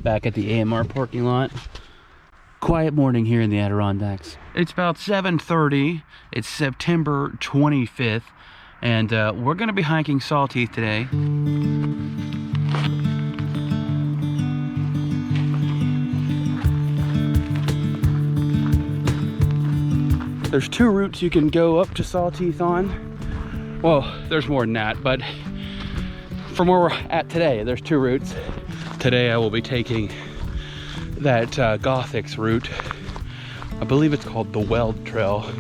back at the AMR parking lot. Quiet morning here in the Adirondacks. It's about 7:30. It's September 25th, and we're gonna be hiking Sawteeth today. There's two routes you can go up to Sawteeth on. Well, there's more than that, but from where we're at today, there's two routes. Today I will be taking that Gothics route. I believe it's called the Weld Trail.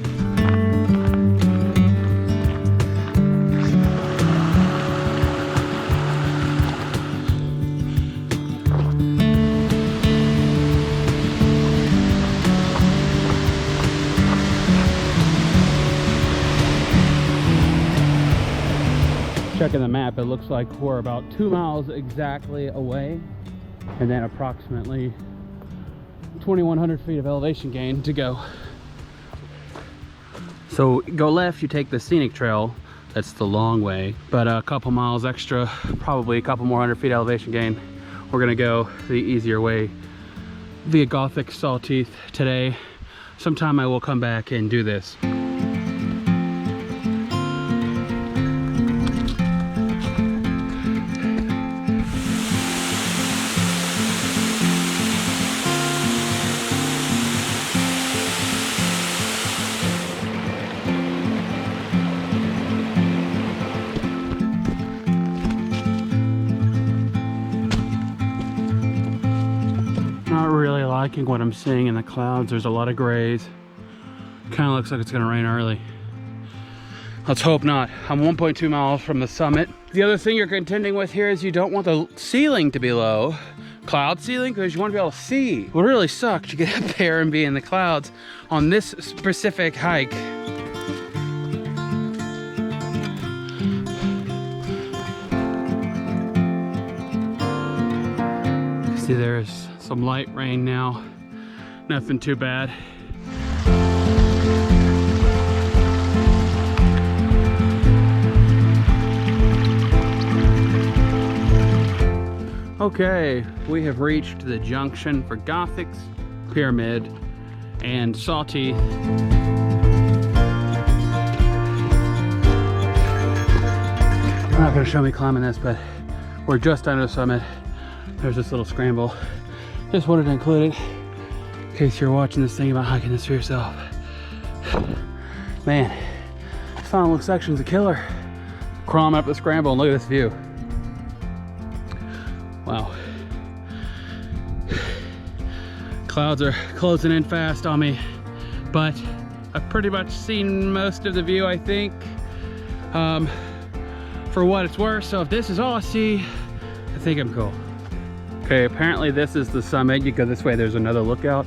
Checking the map, it looks like we're about 2 miles exactly away, and then approximately 2,100 feet of elevation gain to go. So go left, you take the scenic trail. That's the long way, but a couple miles extra, probably a couple more 100 feet elevation gain. We're gonna go the easier way via Gothic Sawteeth today. Sometime I will come back and do this. Not really liking what I'm seeing in the clouds. There's a lot of grays. Kind of looks like it's gonna rain early. Let's hope not. I'm 1.2 miles from the summit. The other thing you're contending with here is you don't want the ceiling to be low. Cloud ceiling, because you want to be able to see. What really sucks to get up there and be in the clouds on this specific hike. See, there's some light rain now. Nothing too bad. Okay, we have reached the junction for Gothics, Pyramid, and Sawteeth. They're not gonna show me climbing this, but we're just under the summit. There's this little scramble. Just wanted to include it in case you're watching this thing about hiking this for yourself. Man, this final section's a killer. Crawling up the scramble and look at this view. Wow. Clouds are closing in fast on me, but I've pretty much seen most of the view, I think, for what it's worth. So if this is all I see, I think I'm cool. Okay, apparently this is the summit. You go this way, there's another lookout.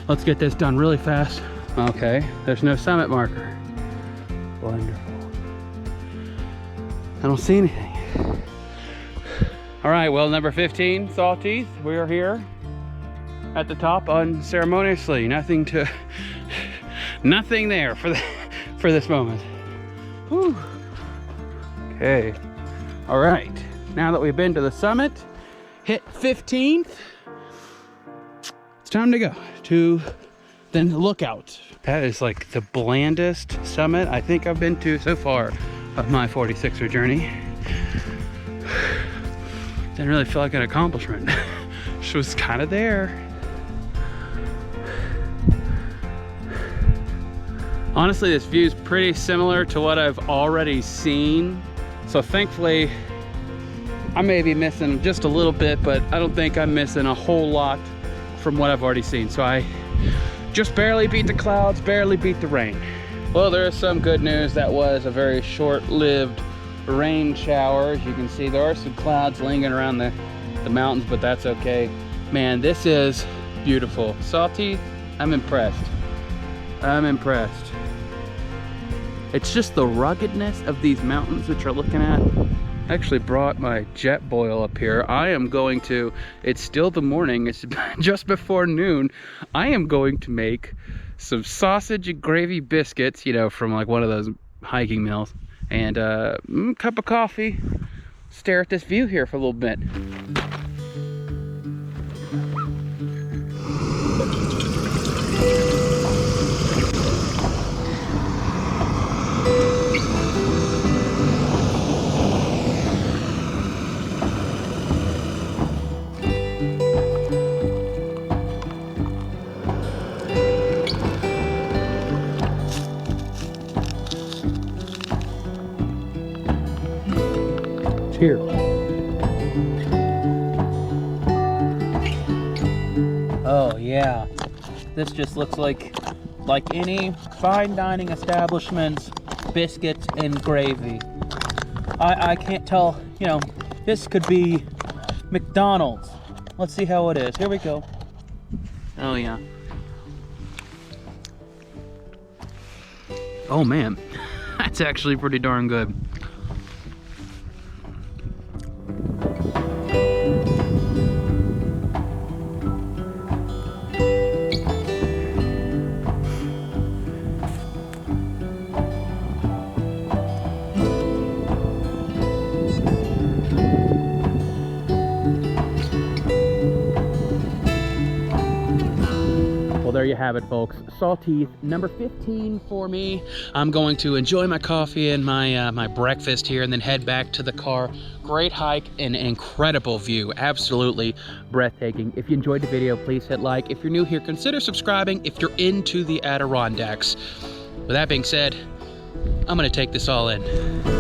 Let's get this done really fast. Okay, there's no summit marker. Wonderful. I don't see anything. All right, well, number 15, Sawteeth. We are here at the top unceremoniously. Nothing there for this moment. Whew. Okay, all right. Now that we've been to the summit, hit 15th, it's time to go to the lookout. That is like the blandest summit I think I've been to so far of my 46er journey. Didn't really feel like an accomplishment. She was kind of there. Honestly, this view is pretty similar to what I've already seen. So thankfully, I may be missing just a little bit, but I don't think I'm missing a whole lot from what I've already seen. So I just barely beat the clouds, barely beat the rain. Well, there is some good news. That was a very short-lived rain shower. As you can see, there are some clouds lingering around the mountains, but that's okay. Man, this is beautiful. Sawteeth, I'm impressed. I'm impressed. It's just the ruggedness of these mountains that you're looking at. I actually brought my jet boil up here. I am going to, it's still the morning, it's just before noon. I am going to make some sausage and gravy biscuits, you know, from like one of those hiking meals, and a cup of coffee. Stare at this view here for a little bit. Oh yeah, this just looks like any fine dining establishment's biscuits and gravy. I can't tell, you know, this could be McDonald's. Let's see how it is. Here we go. Oh yeah. Oh man, that's actually pretty darn good. There you have it, folks. Sawteeth, number 15 for me. I'm going to enjoy my coffee and my breakfast here and then head back to the car. Great hike and incredible view. Absolutely breathtaking. If you enjoyed the video, please hit like. If you're new here, consider subscribing if you're into the Adirondacks. With that being said, I'm gonna take this all in.